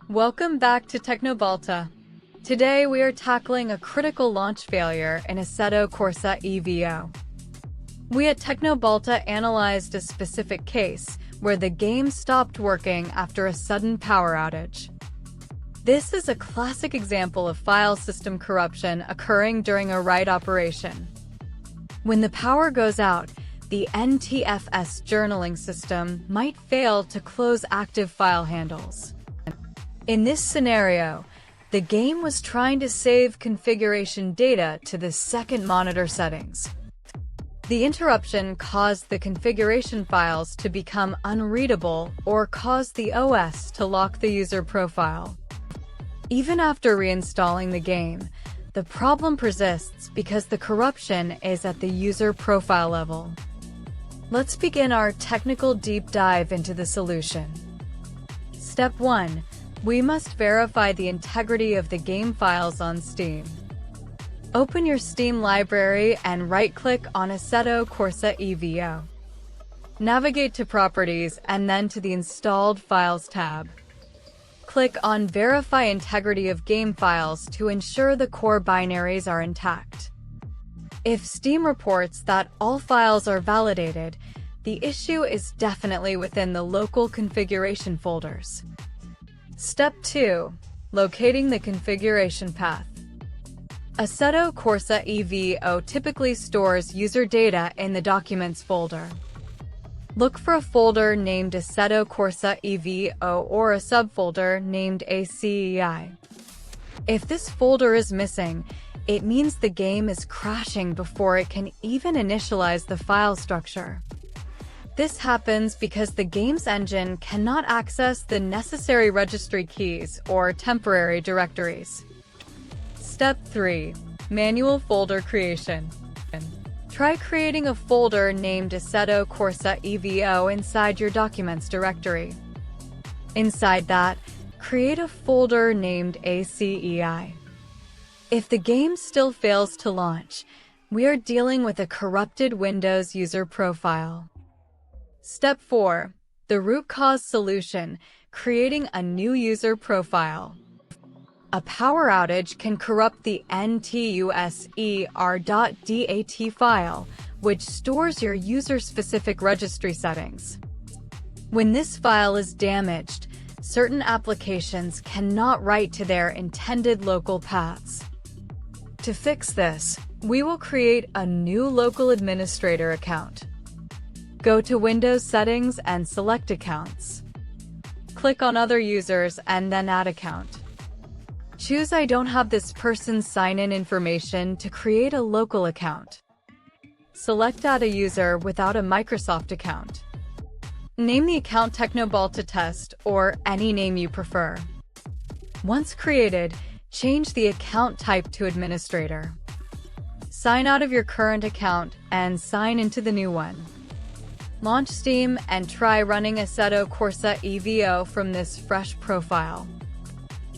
Welcome back to Teknobalta. Today we are tackling a critical launch failure in Assetto Corsa EVO. We at Teknobalta analyzed a specific case where the game stopped working after a sudden power outage. This is a classic example of file system corruption occurring during a write operation. When the power goes out, the NTFS journaling system might fail to close active file handles. In this scenario, the game was trying to save configuration data to the second monitor settings. The interruption caused the configuration files to become unreadable or caused the OS to lock the user profile. Even after reinstalling the game, the problem persists because the corruption is at the user profile level. Let's begin our technical deep dive into the solution. Step 1. We must verify the integrity of the game files on Steam. Open your Steam library and right-click on Assetto Corsa EVO. Navigate to Properties and then to the Installed Files tab. Click on Verify Integrity of Game Files to ensure the core binaries are intact. If Steam reports that all files are validated, the issue is definitely within the local configuration folders. Step 2. Locating the configuration path. Assetto Corsa EVO typically stores user data in the Documents folder. Look for a folder named Assetto Corsa EVO or a subfolder named ACEI. If this folder is missing, it means the game is crashing before it can even initialize the file structure. This happens because the game's engine cannot access the necessary registry keys or temporary directories. Step 3. Manual folder creation. Try creating a folder named Assetto Corsa EVO inside your Documents directory. Inside that, create a folder named ACEI. If the game still fails to launch, we are dealing with a corrupted Windows user profile. Step 4. The root cause solution, creating a new user profile. A power outage can corrupt the NTUSER.DAT file, which stores your user-specific registry settings. When this file is damaged, certain applications cannot write to their intended local paths. To fix this, we will create a new local administrator account. Go to Windows Settings and select Accounts. Click on Other Users and then Add Account. Choose I don't have this person's sign-in information to create a local account. Select Add a user without a Microsoft account. Name the account Teknobalta Test or any name you prefer. Once created, change the account type to Administrator. Sign out of your current account and sign into the new one. Launch Steam and try running Assetto Corsa EVO from this fresh profile.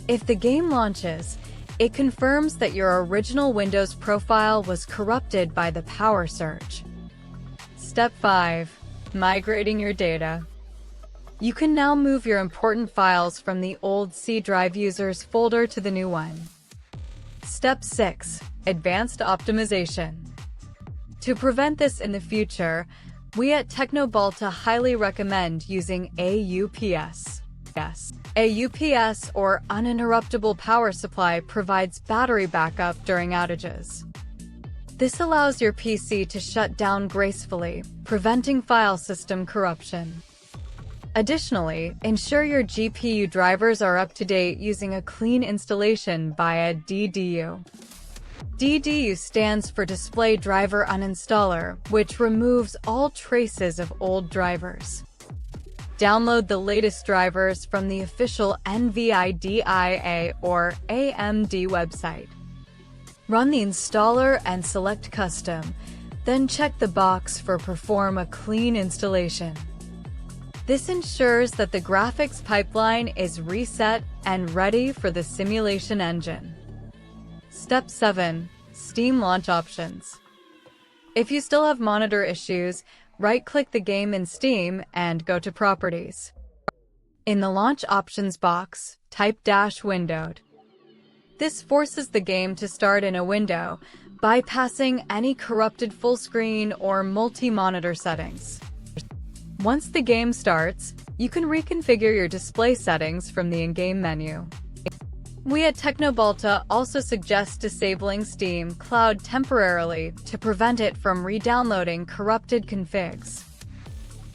If the game launches, it confirms that your original Windows profile was corrupted by the power surge. Step 5. Migrating your data. You can now move your important files from the old C drive users folder to the new one. Step 6. Advanced optimization. To prevent this in the future, we at Teknobalta highly recommend using AUPS. AUPS, or uninterruptible power supply, provides battery backup during outages. This allows your PC to shut down gracefully, preventing file system corruption. Additionally, ensure your GPU drivers are up to date using a clean installation via DDU. DDU stands for Display Driver Uninstaller, which removes all traces of old drivers. Download the latest drivers from the official NVIDIA or AMD website. Run the installer and select Custom, then check the box for Perform a clean installation. This ensures that the graphics pipeline is reset and ready for the simulation engine. Step 7. Steam Launch Options. If you still have monitor issues, right-click the game in Steam and go to Properties. In the Launch Options box, type -windowed. This forces the game to start in a window, bypassing any corrupted full screen or multi-monitor settings. Once the game starts, you can reconfigure your display settings from the in-game menu. We at Teknobalta also suggest disabling Steam Cloud temporarily to prevent it from re-downloading corrupted configs.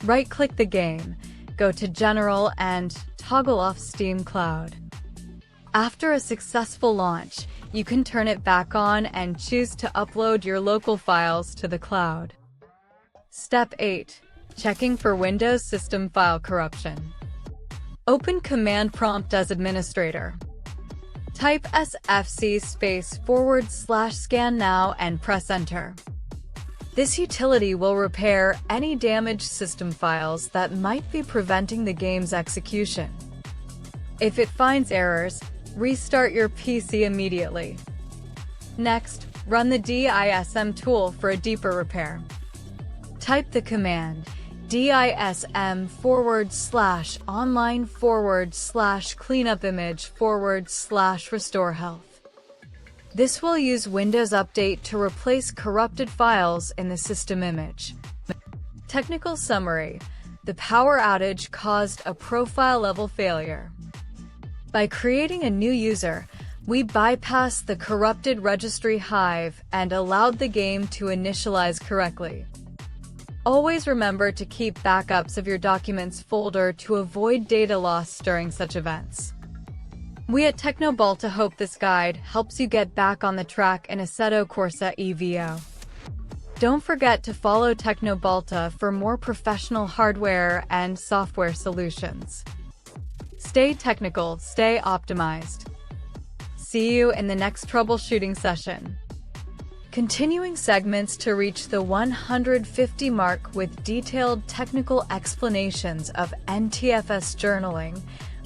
Right-click the game, go to General and toggle off Steam Cloud. After a successful launch, you can turn it back on and choose to upload your local files to the cloud. Step 8. Checking for Windows system file corruption. Open Command Prompt as administrator. Type sfc/scannow and press Enter. This utility will repair any damaged system files that might be preventing the game's execution. If it finds errors, restart your PC immediately. Next, run the DISM tool for a deeper repair. Type the command DISM/online/cleanupimage/restore health. This will use Windows Update to replace corrupted files in the system image. Technical summary: the power outage caused a profile-level failure. By creating a new user, we bypassed the corrupted registry hive and allowed the game to initialize correctly. Always remember to keep backups of your documents folder to avoid data loss during such events. We at Teknobalta hope this guide helps you get back on the track in Assetto Corsa EVO. Don't forget to follow Teknobalta for more professional hardware and software solutions. Stay technical, stay optimized. See you in the next troubleshooting session. Continuing segments to reach the 150 mark with detailed technical explanations of NTFS journaling,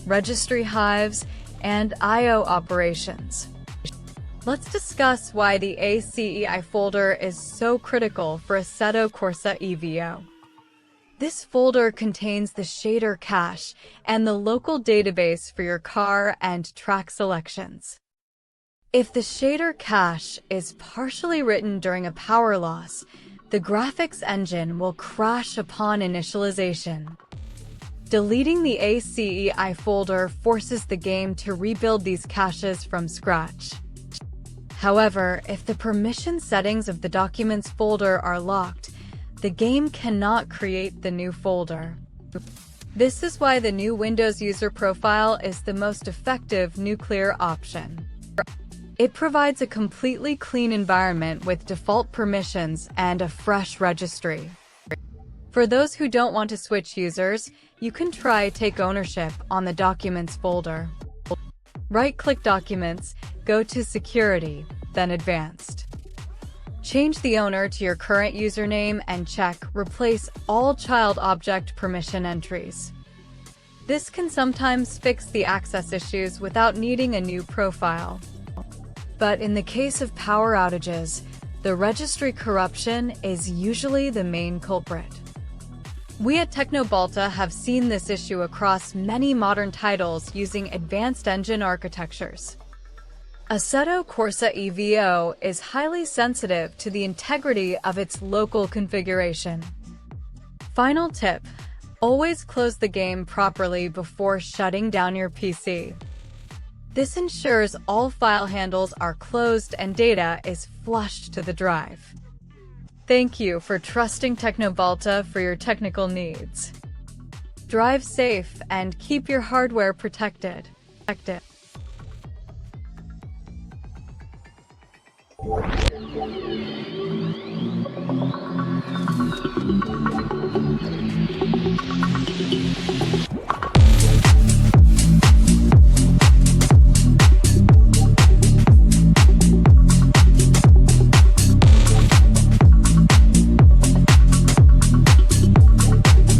registry hives, and I/O operations. Let's discuss why the ACEI folder is so critical for Assetto Corsa EVO. This folder contains the shader cache and the local database for your car and track selections. If the shader cache is partially written during a power loss, the graphics engine will crash upon initialization. Deleting the ACEI folder forces the game to rebuild these caches from scratch. However, if the permission settings of the Documents folder are locked, the game cannot create the new folder. This is why the new Windows user profile is the most effective nuclear option. It provides a completely clean environment with default permissions and a fresh registry. For those who don't want to switch users, you can try Take Ownership on the Documents folder. Right-click Documents, go to Security, then Advanced. Change the owner to your current username and check Replace all child object permission entries. This can sometimes fix the access issues without needing a new profile. But in the case of power outages, the registry corruption is usually the main culprit. We at Teknobalta have seen this issue across many modern titles using advanced engine architectures. Assetto Corsa EVO is highly sensitive to the integrity of its local configuration. Final tip: always close the game properly before shutting down your PC. This ensures all file handles are closed and data is flushed to the drive. Thank you for trusting Teknobalta for your technical needs. Drive safe and keep your hardware protected.